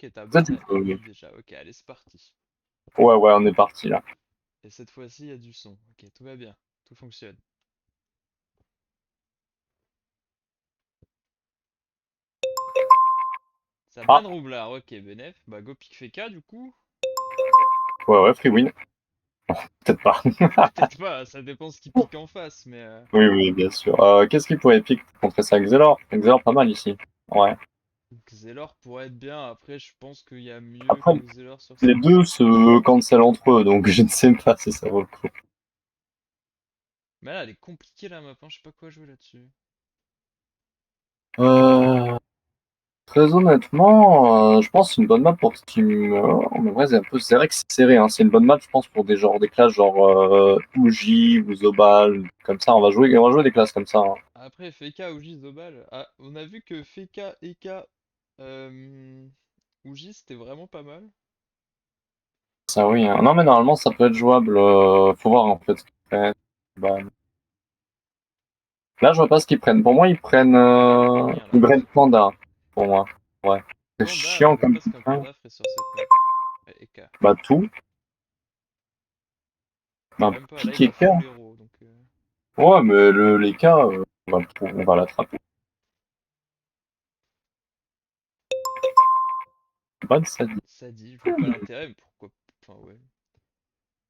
ok, t'as Ça, ban tu et peux- Yop déjà. Ok, allez, c'est parti. Ouais, ouais, on est parti là. Et cette fois-ci, il y a du son. Ok, tout va bien. Tout fonctionne. Ça Ah, ban Roublard. Ok, Benef. Bah, go pick Feka du coup. ouais, ouais, free win. Peut-être pas. Peut-être pas, ça dépend ce qui pique en face, mais. Oui, oui, bien sûr. Qu'est-ce qui pourrait piquer pour contrer ça? Xelor? Xelor, pas mal ici. Ouais. Xelor pourrait être bien. Après, je pense qu'il y a mieux Après, que Xelor sur les cette deux map. se cancellent entre eux, donc je ne sais pas si ça vaut le coup. Mais là, elle est compliquée la map, hein. Je sais pas quoi jouer là-dessus. Euh, Très honnêtement, je pense que c'est une bonne map pour Steamer. Mais vrai, c'est vrai que c'est serré, hein. C'est une bonne map, je pense, pour des classes genre Uji ou Zobal, comme ça. On va jouer des classes comme ça, hein. Après, Feka, Uji, Zobal. Ah, on a vu que Feka, Eka, euh, Uji, c'était vraiment pas mal. Ça, oui, hein. Non, mais normalement, ça peut être jouable. Faut voir en fait ce qu'ils prennent. Bah, là, je vois pas ce qu'ils prennent. Pour moi, Y a rien là, ils de toute prennent façon. Panda. Pour moi, ouais. C'est Panda, je chiant vois comme pas ce tout qu'un ça. panda ferait sur cette map. Eka. Bah tout. Et Bah, même pas, là il pique a full Eka. héros, donc. Ouais, mais les cas, on va l'attraper. Bonne Sadie. Ça dit, je vois pas l'intérêt, mais pourquoi. Enfin, ouais.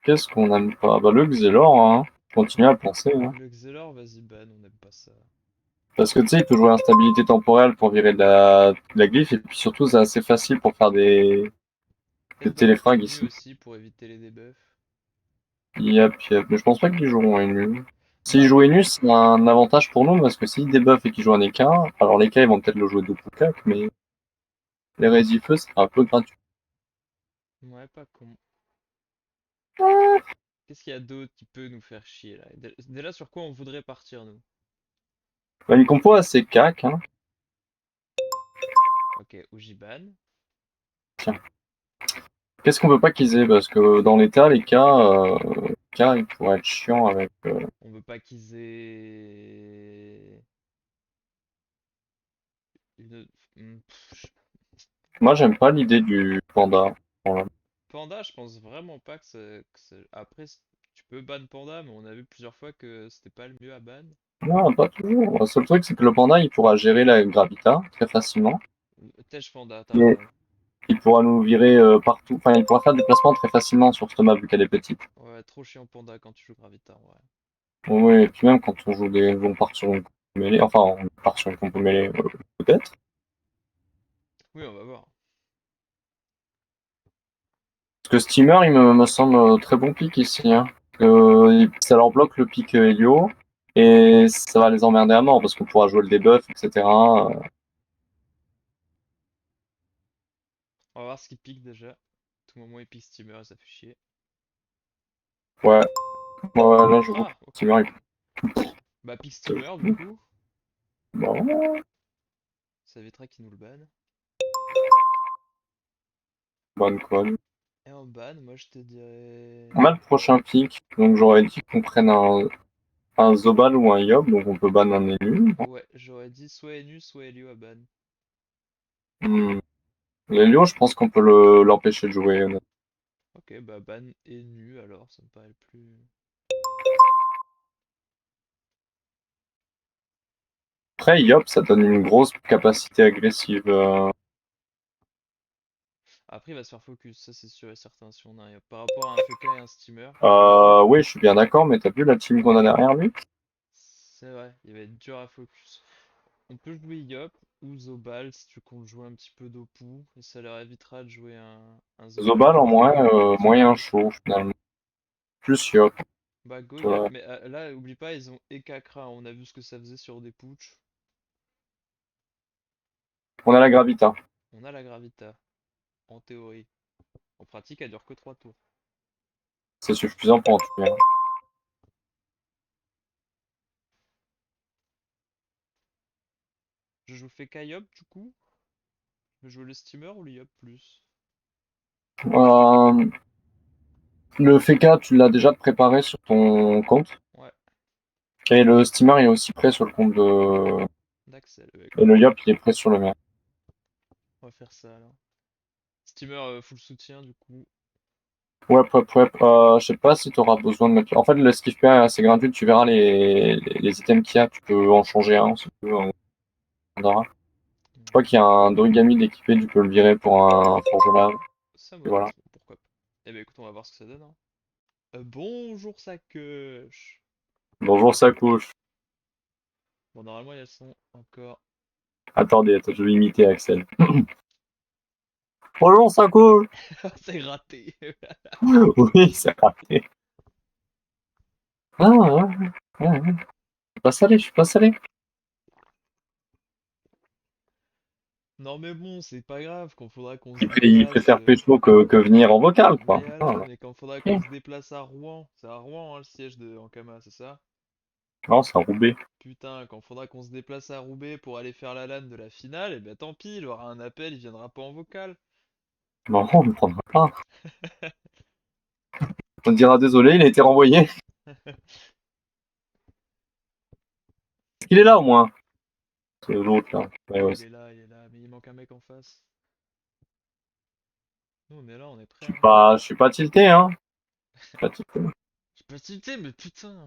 Qu'est-ce qu'on aime pas? Bah le Xelor, hein. Continue à penser, hein. Le Xelor, vas-y, ban, on n'aime pas ça. Parce que tu sais, il peut jouer instabilité temporelle pour virer de la glyphe, et puis surtout, c'est assez facile pour faire des Peut-être ban téléfrags Enu ici. aussi pour éviter les debuffs. Yep, yep. Mais je pense pas qu'ils joueront Enu. S'ils Bah, jouent Enu, c'est un avantage pour nous, parce que s'ils debuffent et qu'ils jouent un équin, alors les cas, ils vont peut-être le jouer double ou quatre, mais les Résifeux, c'est un peu gratuit. ouais, pas con. Qu'est-ce qu'il y a d'autre qui peut nous faire chier là? Déjà, sur quoi on voudrait partir, nous? Bah, une compo assez cac, hein. Ok, Ujiban. Tiens. Qu'est-ce qu'on veut pas qu'ils aient? Parce que dans l'état, cas, ils pourraient être chiants avec. On veut pas qu'ils aient. Une. Moi, j'aime pas l'idée du panda. Voilà. Panda, je pense vraiment pas Après, tu peux ban Panda, mais on a vu plusieurs fois que c'était pas le mieux à ban. Non, pas toujours. Le seul truc, c'est que le panda, il pourra gérer la gravita très facilement. Tej Panda, t'as Et raison. il pourra nous virer partout. Enfin, il pourra faire des placements très facilement sur cette map vu qu'elle est petite. Ouais, trop chiant Panda quand tu joues Gravita, ouais. Oui, et puis même quand on joue on part sur une compo mêlée, enfin, on part sur une compo mêlée, peut-être. Oui, on va voir. Parce que Steamer, me semble très bon pick ici, hein. Ça leur bloque le pick Helio. Et ça va les emmerder à mort parce qu'on pourra jouer le debuff, etc. On va voir ce qui pique déjà. À tout moment, il pique Steamer et ça fait chier. Ouais, ouais, ouais, là je vois. Ah, ok. Steamer, Bah, pique Steamer du coup. bon, Ça évitera qu'il nous le banne. bonne quoi. Et en ban, moi je te dirais. On a le prochain pick, donc j'aurais dit qu'on prenne un Zobal ou un Yob, donc on peut ban un élu. Ouais, j'aurais dit soit Enu, soit Elio à ban. Hmm. L'Helio, je pense qu'on peut l'empêcher de jouer. Ok, bah ban Enu alors, ça me paraît le plus. Après, Yob, ça donne une grosse capacité agressive. Après, il va se faire focus, ça c'est sûr et certain si on arrive. Par rapport à un FK et un steamer, Oui, je suis bien d'accord, mais t'as vu la team qu'on a derrière lui? c'est vrai, il va être dur à focus. On peut jouer Yop ou Zobal si tu comptes jouer un petit peu d'Opu, et ça leur évitera de jouer un Zobal Zobal en plus moins, agressif. moyen chaud finalement. Plus Yop. Bah go Yop, Ouais. mais là, oublie pas, ils ont Ekakra, on a vu ce que ça faisait sur des putsch. On a la Gravita. On a la Gravita, en théorie. En pratique, elle dure que 3 tours. C'est suffisant pour en tuer un. Je joue FK Yop du coup. Je joue le steamer ou le Yop plus? Euh, le FK, tu l'as déjà préparé sur ton compte. Ouais, Et le steamer est aussi prêt sur le compte de. d'Axel, ouais, Et go. le Yop, il est prêt sur le mien. On va faire ça alors. Steamer full soutien du coup. Ouais. Je sais pas si tu auras besoin de mettre. En fait, le skiff est assez gratuit. Tu verras les items qu'il y a. Tu peux en changer un si tu veux. On verra. Je crois qu'il y a un d'origami d'équipé. Tu peux le virer pour un forgelave. Ça Et voilà. marche, pourquoi pas. Eh ben écoute, on va voir ce que ça donne, hein. Bonjour Sacoche. Bonjour, ça couche. Bon, normalement, il y a le son encore. Attendez, attends, je vais imiter Axel. Bonjour, ça couche. C'est raté. Oui, c'est raté. Ouais. Je suis pas salé, je suis pas salé. Non mais bon, c'est pas grave, quand faudra qu'on se Il déplace. préfère pécho que venir en vocal, quoi. Mais Ah, attends, mais quand faudra qu'on ok. se déplace à Rouen, c'est à Rouen hein, le siège de Ankama, c'est ça? Non, c'est un Roubaix. Putain, quand faudra qu'on se déplace à Roubaix pour aller faire la LAN de la finale, et ben tant pis, il aura un appel, il viendra pas en vocal. Non, on ne prendra pas. On dira désolé, il a été renvoyé. Est-ce qu'il est là au moins? C'est l'autre là. Ouais, Il est là, mais il manque un mec en face. Nous on est là, on est prêt, je suis hein. pas, je suis pas tilté, hein. Je suis pas tilté. J'ai pas tilté, mais putain!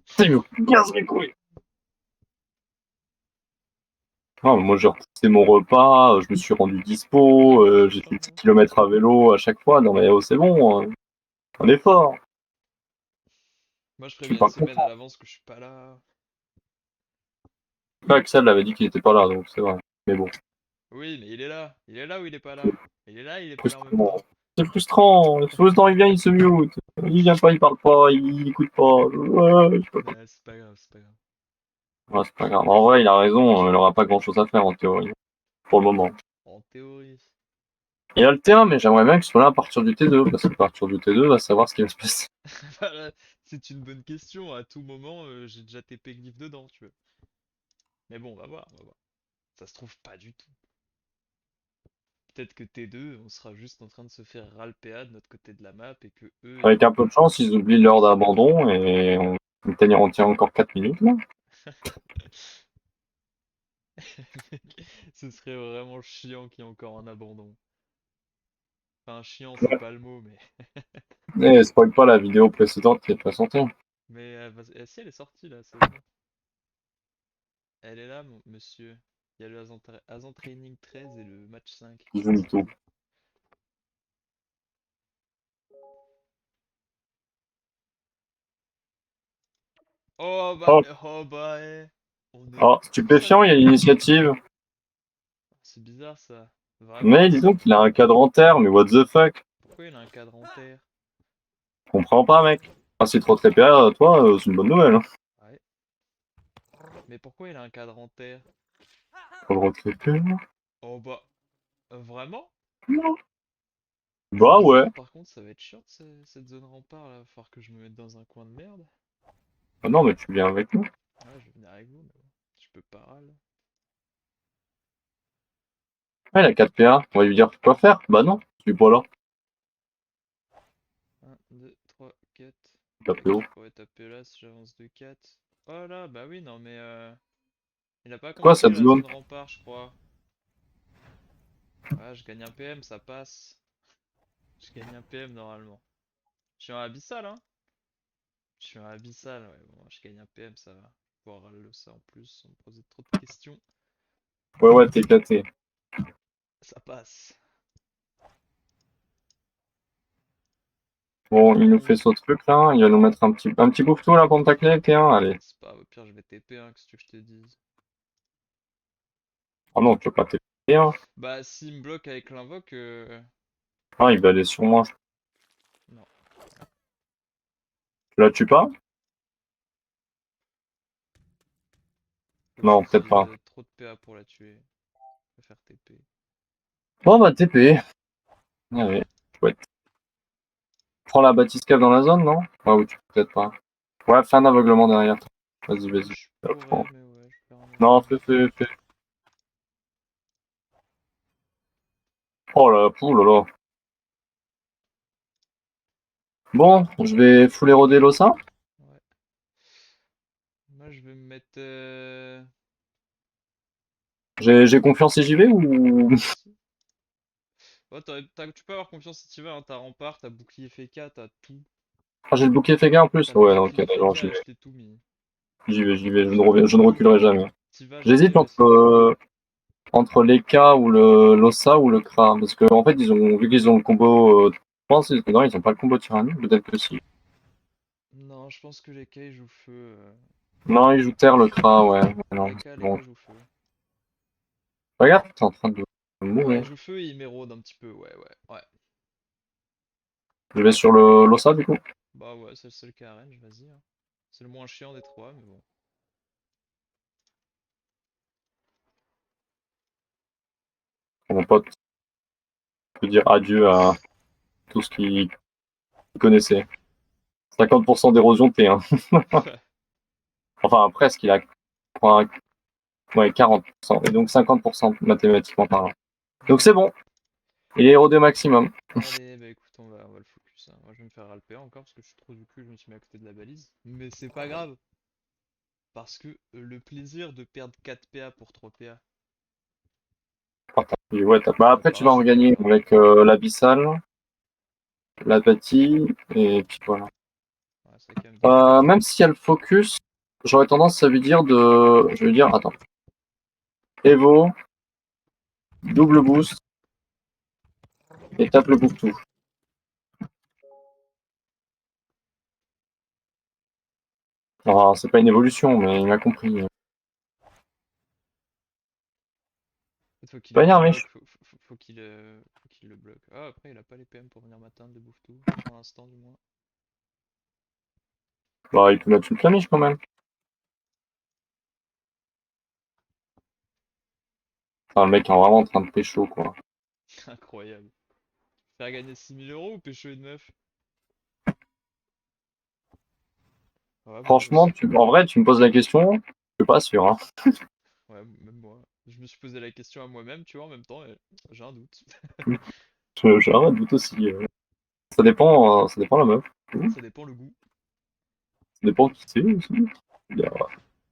Putain, il me casse les couilles. Non, moi j'ai repoussé mon repas, je me suis rendu dispo, j'ai fait 10 Oh. km à vélo à chaque fois. Non mais oh, c'est bon, on est fort. Moi je Je suis préviens une pas semaine à content. l'avance que je suis pas là. Axel avait dit qu'il était pas là, donc c'est vrai. Mais bon, Oui, mais il est là. Il est là ou il est pas là? Il est pas là en même frustrant. temps. C'est frustrant. C'est frustrant, il vient, il se mute. Il vient pas, il parle pas, il écoute pas. Ouais, je sais pas. Mais c'est pas grave, c'est pas grave. Ouais, c'est pas grave. En vrai, il a raison, il aura pas grand chose à faire en théorie, pour le moment. En théorie. Il a le terrain, mais j'aimerais bien qu'il soit là à partir du T2, parce qu'à partir du T2, on va savoir ce qui va se passer. Voilà, c'est une bonne question. À tout moment, j'ai déjà TP Glyph dedans, tu veux. Mais bon, on va voir, on va voir. Ça se trouve pas du tout. Peut-être que T2, on sera juste en train de se faire ralpéa de notre côté de la map et que eux, Avec un peu de chance, ils oublient l'heure d'abandon et on tient encore 4 minutes là. ce serait vraiment chiant qu'il y ait encore un abandon. Enfin, chiant, c'est pas le mot, mais. Et spoil pas la vidéo précédente qui est présentée. Mais si elle est sortie là, c'est bon. Elle est là, monsieur. Il y a le Azan Training 13 et le match 5 qui Bisous sont Mito. sortis. Oh, Oh bah, on est oh, tous à stupéfiant, il y a l'initiative. C'est bizarre ça. Vraiment, Mais dis donc, il a un cadre en terre, mais what the fuck? pourquoi il a un cadre en terre? Je comprends pas, mec. Ah, c'est trop très PA, toi, c'est une bonne nouvelle. Hein. Ouais. Mais pourquoi il a un cadre en terre? Pour le retraiter. Oh bah, vraiment? C'est Bah ouais. bizarre, par contre, ça va être chiant cette zone rempart là. Va falloir que je me mette dans un coin de merde. Ah non, mais tu viens avec nous. Ouais, je vais venir avec vous, mais bon, je peux pas là. Ah, il a 4 PA. On va lui dire quoi faire. Bah non, je suis pas là. 1, 2, 3, 4. Tape Ok, haut. je pourrais taper là si j'avance de 4. Oh là, bah oui, non mais il a pas C'est quoi compris cette la zone? zone rempart, je crois. Ouais, je gagne un PM, ça passe. Je gagne un PM normalement. Je suis en abyssal, hein? Je suis un abyssal, ouais, bon, je gagne un PM, ça va. Pouvoir le ça en plus, sans me poser trop de questions. Ouais, t'es éclaté. Ça passe. Bon, il nous Bon, fait ce truc là. Il va nous mettre un petit bouffetou là pour me tacler, T1. Allez. c'est pas, au pire, je vais TP, hein, qu'est-ce que je te dise. Oh non, tu veux pas T1. Bah, s'il me bloque avec l'invoque, Ah, il va aller sur moi. non. Tu la tues pas? Faut que Non, peut-être j'utilise pas. trop de PA pour la tuer. Je vais faire TP. Bon, bah TP. Allez, chouette. Prends la batiscave dans la zone, non? Ah oui, tu peux peut-être pas. Ouais, fais un aveuglement derrière toi. Vas-y. Je Hop, pourrais, prends. mais ouais, je vais faire un Non, aveuglement. fais. Oh là, pouh là là. Bon, je vais full éroder l'ossa. Ouais. Moi, je vais me mettre. J'ai confiance et j'y vais ou. Vas-y. Oh, tu peux avoir confiance si tu vas, hein. T'as rempart, t'as bouclier FK, t'as tout. Ah, j'ai le bouquet Fega en plus? T'as le Ouais, ok, bouclier d'accord, FK j'y et vais. je t'ai tout mis. J'y vais, je ne reculerai jamais. T'y vas jamais, J'hésite ouais. entre l'Eka ou le l'Ossa ou le Kra. Parce que en fait, vu qu'ils ont le combo. Je pense que non, ils ont pas le combo tyrannie, peut-être que si. Non, je pense que les K ils jouent feu. Non, ils jouent terre, le Kra, ouais. Ouais, non, c'est Les bon. K jouent feu. Regarde, t'es en train de Ouais, ils mourir. jouent feu et ils m'érodent un petit peu, ouais, ouais, ouais. Je vais sur le l'Ossa du coup. Bah ouais, c'est le seul qui arrange, vas-y, hein. C'est le moins chiant des trois, mais bon. Mon pote peut dire adieu à tout ce qu'il connaissait. 50% d'érosion T1. Enfin, presque, il a quoi, ouais, 40%. Et donc 50% mathématiquement parlant. Donc c'est Ouais. bon, il est érodé au maximum. Allez, bah écoute, on va le focus, hein. Moi je vais me faire alper encore parce que je suis trop du cul, je me suis mis à côté de la balise. Mais c'est pas grave, parce que le plaisir de perdre 4 PA pour 3 PA, Et ouais, bah, ça me après, tu vas en paraissait pas gagner grave. avec l'abyssal, l'apathie, et puis voilà. Ouais, c'est quand même dommage. Même s'il y a le focus, j'aurais tendance à lui dire de. Je vais lui dire, attends. Evo, double boost, et tape le bouffetou. Alors, c'est pas une évolution, mais il m'a compris. Faut qu'il Pas le énervé. bloque, faut qu'il le bloque. Ah, après il a pas les PM pour venir m'atteindre, le bouffe tout, pour l'instant du moins. Bah, il peut mettre une flamiche quand même. Enfin, le mec est vraiment en train de pécho, quoi. Incroyable. Faire gagner 6 000 € ou pécho une meuf? Ouais, moi Franchement, aussi. en vrai, tu me poses la question, je suis pas sûr, hein. Ouais, même moi. Je me suis posé la question à moi-même, tu vois, en même temps, et j'ai un doute. J'ai un doute aussi. Ça dépend la meuf. Ça Ça dépend le goût. dépend qui c'est aussi. Il y a-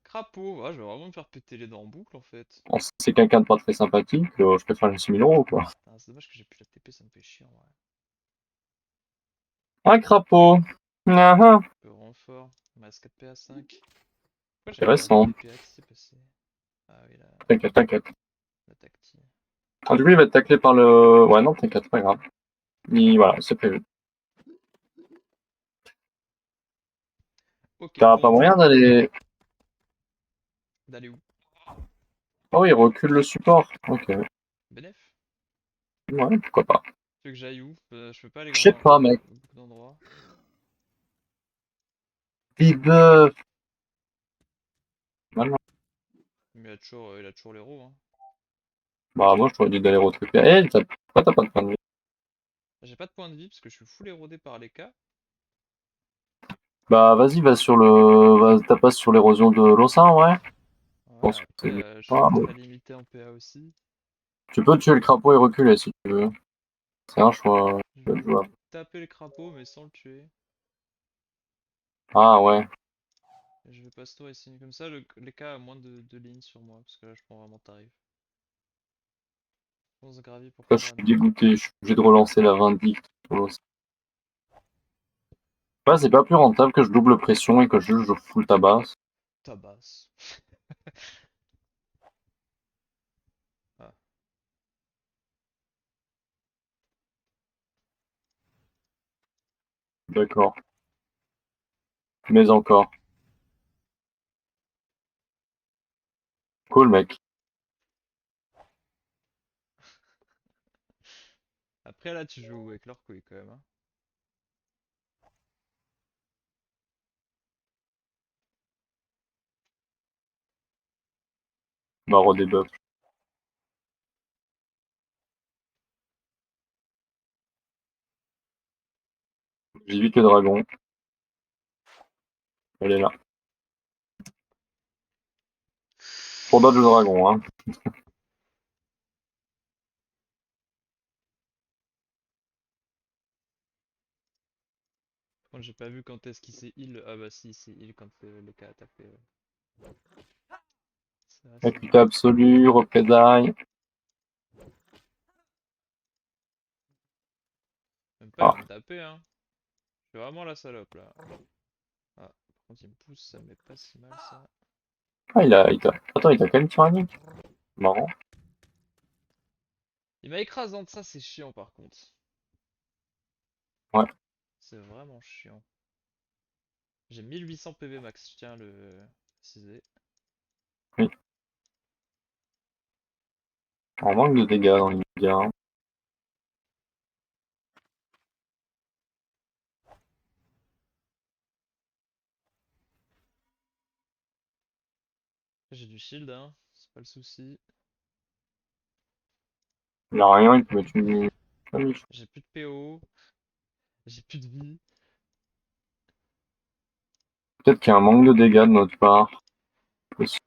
Crapaud, ouais, je vais vraiment me faire péter les dents en boucle en fait. Si c'est quelqu'un de pas très sympathique, je préfère les 6 000 € quoi. Ah, c'est dommage que j'ai plus la TP, ça me fait chier en vrai. Un crapaud. Ah, ah. Le renfort, il me reste 4 PA 5. Pourquoi j'avais perdu Intéressant. des PA? Qu'est-ce qui s'est passé? Ah oui, T'inquiète, t'inquiète. la tactile. Ah, du coup, il va être taclé par le. Ouais, non, t'inquiète, pas grave. Voilà, c'est prévu. Ok, T'as pas bon, moyen d'aller. d'aller où? Ah oui, il recule le support. Ok. Benef? Ouais, pourquoi pas. Tu veux que j'aille où? Je peux pas aller Je sais pas, mec. beaucoup d'endroits. Bibeuf. Voilà. Mais il a toujours l'héros, hein. Bah, moi, je t'aurais dit d'aller retruquer. Eh, pourquoi t'as pas de point de vie? J'ai pas de point de vie parce que je suis full érodé par les cas. Bah, vas-y, va sur t'as pas sur l'érosion de l'Ossin, ouais. Je Ouais, pense que après, c'est. je suis Ah, bon. très limité en PA aussi. Tu peux tuer le crapaud et reculer si tu veux. C'est un choix Je vais jouable. taper le crapaud mais sans le tuer. Ah, ouais. Et je vais pas store ici. Comme ça, les cas a moins de lignes sur moi. Parce que là, je prends vraiment tarif. 11 gravier pour Là, je faire suis un œuf. dégoûté. Je suis obligé de relancer la vindicte sur l'Ossin. Ouais, c'est pas plus rentable que je double pression et que je full tabac. Tabasse. Ah. D'accord. Mais encore. Cool, mec. Après, là, tu joues avec leur couille quand même, hein. Maro des bœufs. J'évite le dragon. Elle est là. Pour dodge le dragon, hein. Par contre, j'ai pas vu quand est-ce qu'il s'est heal. Ah bah si, il s'est heal quand les cas a tapé. C'est vrai, c'est Acuité vrai. absolue, représailles. pas, il va Ah, me taper, hein. Je suis vraiment la salope, là. Ah, par contre, il me pousse, ça me met pas si mal, ça. ah, Attends, il a quand même tyrannique. Marrant. Il m'a écrasé de ça, c'est chiant, par contre. Ouais. C'est vraiment chiant. J'ai 1800 PV max, je tiens à le préciser. Oui. En manque de dégâts dans l'immédiat, hein. J'ai du shield, hein, c'est pas le souci. Il a rien, il peut mettre une. J'ai plus de PO, j'ai plus de vie. Peut-être qu'il y a un manque de dégâts de notre part. Possible.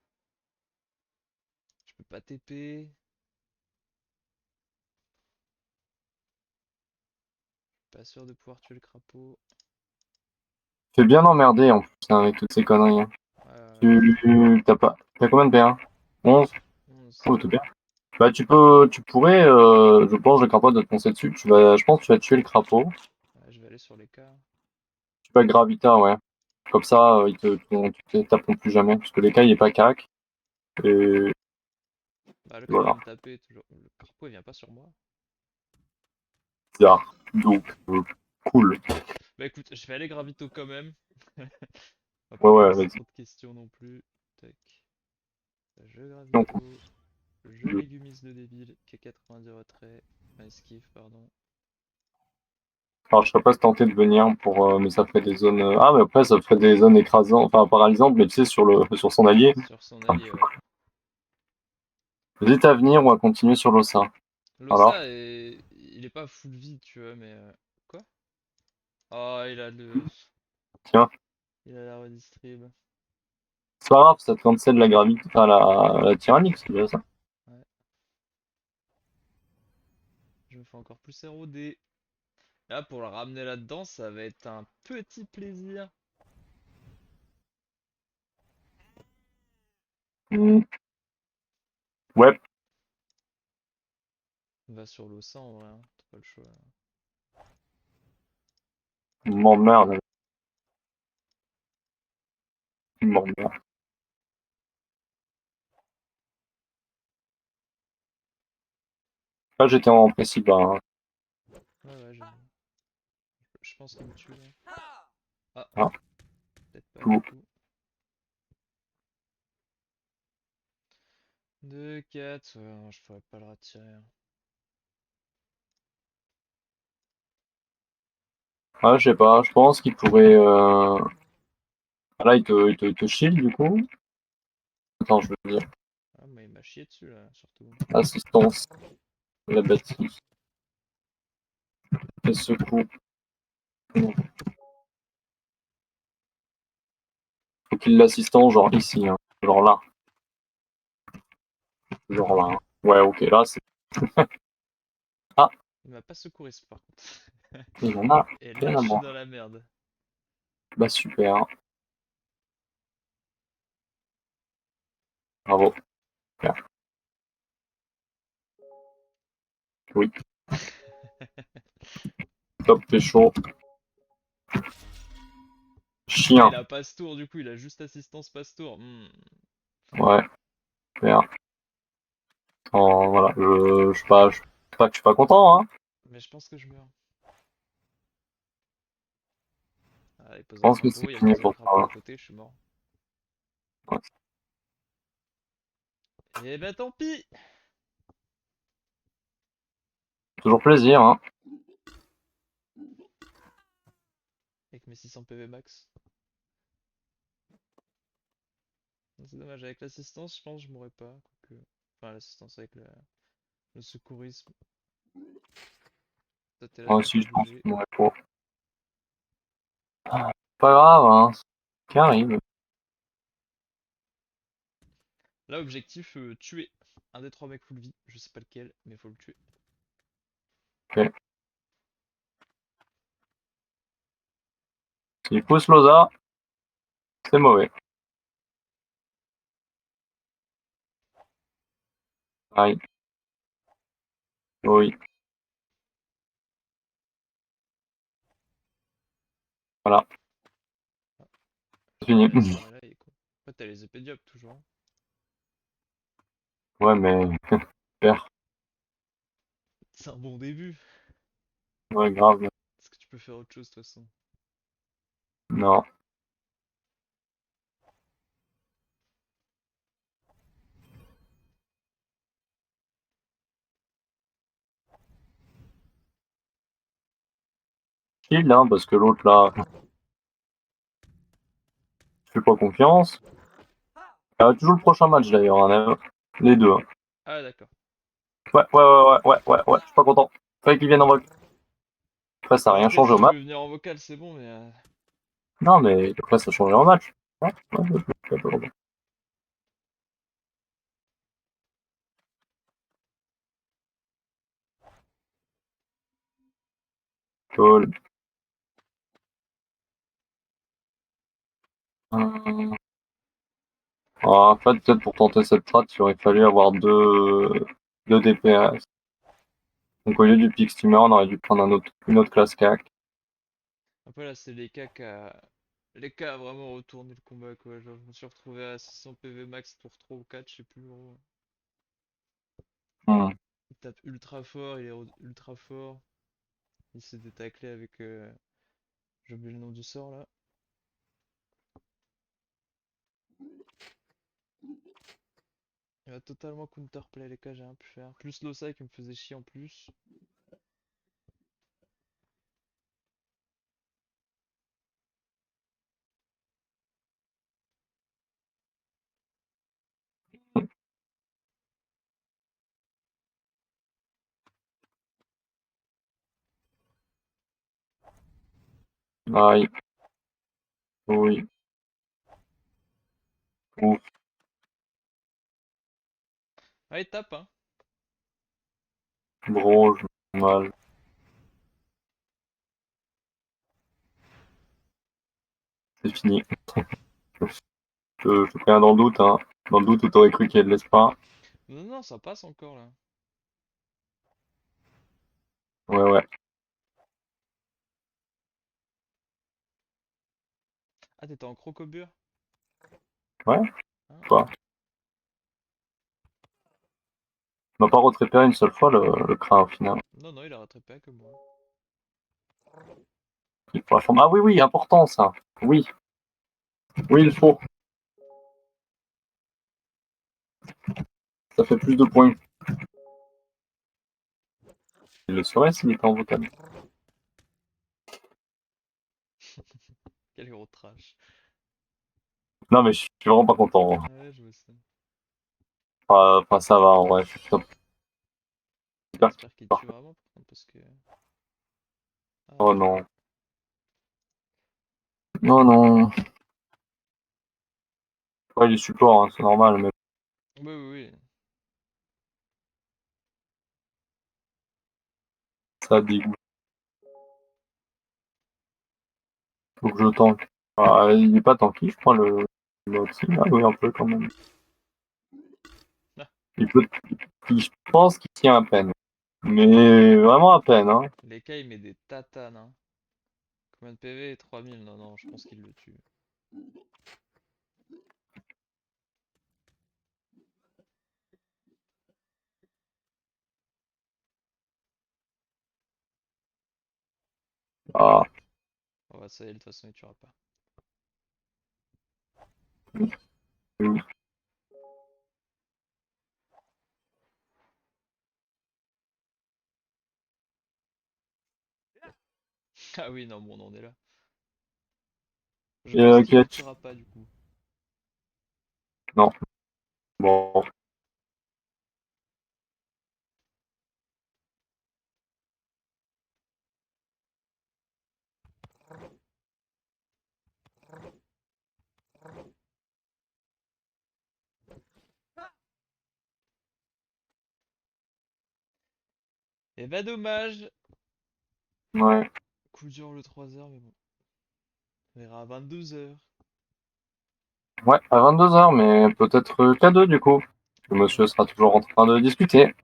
Je peux pas TP. Pas sûr de pouvoir tuer le crapaud. Fais bien emmerder en plus hein, avec toutes ces conneries, hein. Ouais, T'as pas. T'as combien de PA? 11? 11. Oh, t'es bien. Bah tu pourrais, je pense, le crapaud de te foncer dessus. Je pense que tu vas tuer le crapaud. Ouais, je vais aller sur les cas. Tu vas Gravita, ouais. Comme ça, tu te taperont plus jamais. Parce que les cas, il est pas cac. Et Bah, le cas vient voilà. me taper toujours. Le crapaud il vient pas sur moi. Bizarre. Donc, cool. Bah écoute, je vais aller gravito quand même. On va Ouais, pas me ouais, poser vas-y. trop de questions non plus. Tac. Je Donc, gravito. Je légumise le débile qui a 90 retrait. Enfin, esquive, pardon. alors, je serais pas tenté de venir pour, mais ça ferait des zones. Ah, mais après, ça ferait des zones écrasantes, enfin paralysantes, mais tu sais, sur son allié. Sur son allié, ouais. Hésite à venir ou à continuer sur l'Ossa. Alors, L'Ossa il est pas full vie, tu vois, mais. Quoi? Oh, il a le. tiens, Il a la redistrib. c'est pas grave, ça te cancelle la gravité, enfin la tyrannique, c'est déjà ça. Ouais. Je me fais encore plus éroder. Là, pour le ramener là-dedans, ça va être un petit plaisir. Hmm. Ouais, Va sur l'Ossa en vrai, hein. T'as pas le choix. m'emmerde, m'emmerde. Là, j'étais en précis bas, hein. Ouais, ouais, je pense qu'il me tue là. Ah, Ah, peut-être pas du tout. coup. 2, 4, ouais, non, je pourrais pas le retirer, hein. Ah, je sais pas, je pense qu'il pourrait. Ah, là, il te shield du coup. Attends, je veux dire. Ah, mais il m'a chié dessus là, surtout. Assistance, la bâtie, et secours. Faut qu'il l'assistance, genre ici, hein. Genre là. Genre là, hein. Ouais, ok, là, c'est. Ah, Il m'a pas secouriste par contre. il en a Et rien là, à je suis voir. dans la merde. Bah, super. Bravo. Super. Oui, top, t'es chaud. Ah, Chien. il a passe-tour du coup, il a juste assistance passe-tour. Ouais, super. Voilà, je sais pas, que je suis pas content, hein. Mais je pense que je meurs. Ah, il Je pose un pense que c'est crapaud, il a fini posé un pour crapaud à toi. côté, je suis mort. Ouais. Et bah tant pis! Toujours plaisir, hein. Avec mes 600 PV max. C'est dommage, avec l'assistance, je pense que je mourrais pas. Quoique. Enfin, l'assistance avec le secourisme. Toi, t'es là, Moi tu peux aussi, pas je pense bouger. que ouais, pas grave, hein. Qui arrive. Là, objectif, tuer un des trois mecs full vie. Je sais pas lequel, mais faut le tuer. Ok. Il pousse Loza, c'est mauvais. Aïe. Oui. Voilà, c'est Ah, fini. il s'en est là, il est con. Après, t'as les épées diable toujours, hein. Ouais, mais super. C'est un bon début. Ouais, grave. Est-ce que tu peux faire autre chose de toute façon? Non. Chill, hein, parce que l'autre là, je fais pas confiance. Toujours le prochain match d'ailleurs, hein, les deux, hein. Ah, d'accord. Ouais, je suis pas content. Fallait qu'ils viennent en vocal. Après, ça n'a Bah, rien après, changé au s'il match. veut venir en vocal, c'est bon, mais. Non, mais après, ça a changé en match. Ouais. Cool. En fait, peut-être pour tenter cette strat, il aurait fallu avoir deux DPS. Donc au lieu du Pick Steamer, on aurait dû prendre une autre classe CAC. Après, là, c'est les cas qui a. Les cas a vraiment retourné le combat, quoi. Genre, je me suis retrouvé à 600 PV max tour 3 ou 4, je sais plus, gros. Hmm. Il tape ultra fort, il est ultra fort. Il s'est détaclé avec. J'ai oublié le nom du sort là. Il a totalement counterplay les cas, j'ai rien pu faire. Plus l'Osai qui me faisait chier en plus. Aïe. Oui. Ouf. Ah, il tape, hein. Gros, je mal. C'est fini. Je te préviens dans le doute, hein. Dans le doute où t'aurais cru qu'il y ait de l'espoir. Non, non, ça passe encore là. Ouais. Ah, t'étais en crocobure? Ouais, Ah. quoi. On m'a pas retrépé une seule fois le crin au final. Non, non, il a rattrapé que moi. Il faut la forme. Ah oui, important ça. Oui, oui, il faut. Ça fait plus de points. Il le serait s'il était en vocal. Quel gros trash. Non, mais je suis vraiment pas content. Ouais, je vois ça. Enfin, ça va en vrai. Je suis top. Super. J'espère qu'il tue vraiment par contre parce que. Ah Oh non. non. Non, non. Ouais, il est support, hein, c'est normal, mais Oui, oui, oui. ça dégoûte. Faut que je tank. Ah, il est pas tanky, je crois, le Hotseat. Ah oui, un peu quand même. Ah, Il peut, je pense qu'il tient à peine. Mais vraiment à peine, hein. les cas, il met des tatanes, hein. Combien de PV? 3000. Non, non, je pense qu'il le tue. Ah, Oh, bah, ça y est, de toute façon, il tuera pas. oui. Ah oui, non, bon, on en est là. Je Et, pense qu'il le catch. tuera pas du coup. Non. Bon. Et bah, dommage! Ouais. Coup dur le 3h, mais bon. On verra à 22h. Ouais, à 22h, mais peut-être K2 du coup. Le Ouais, monsieur sera toujours en train de discuter.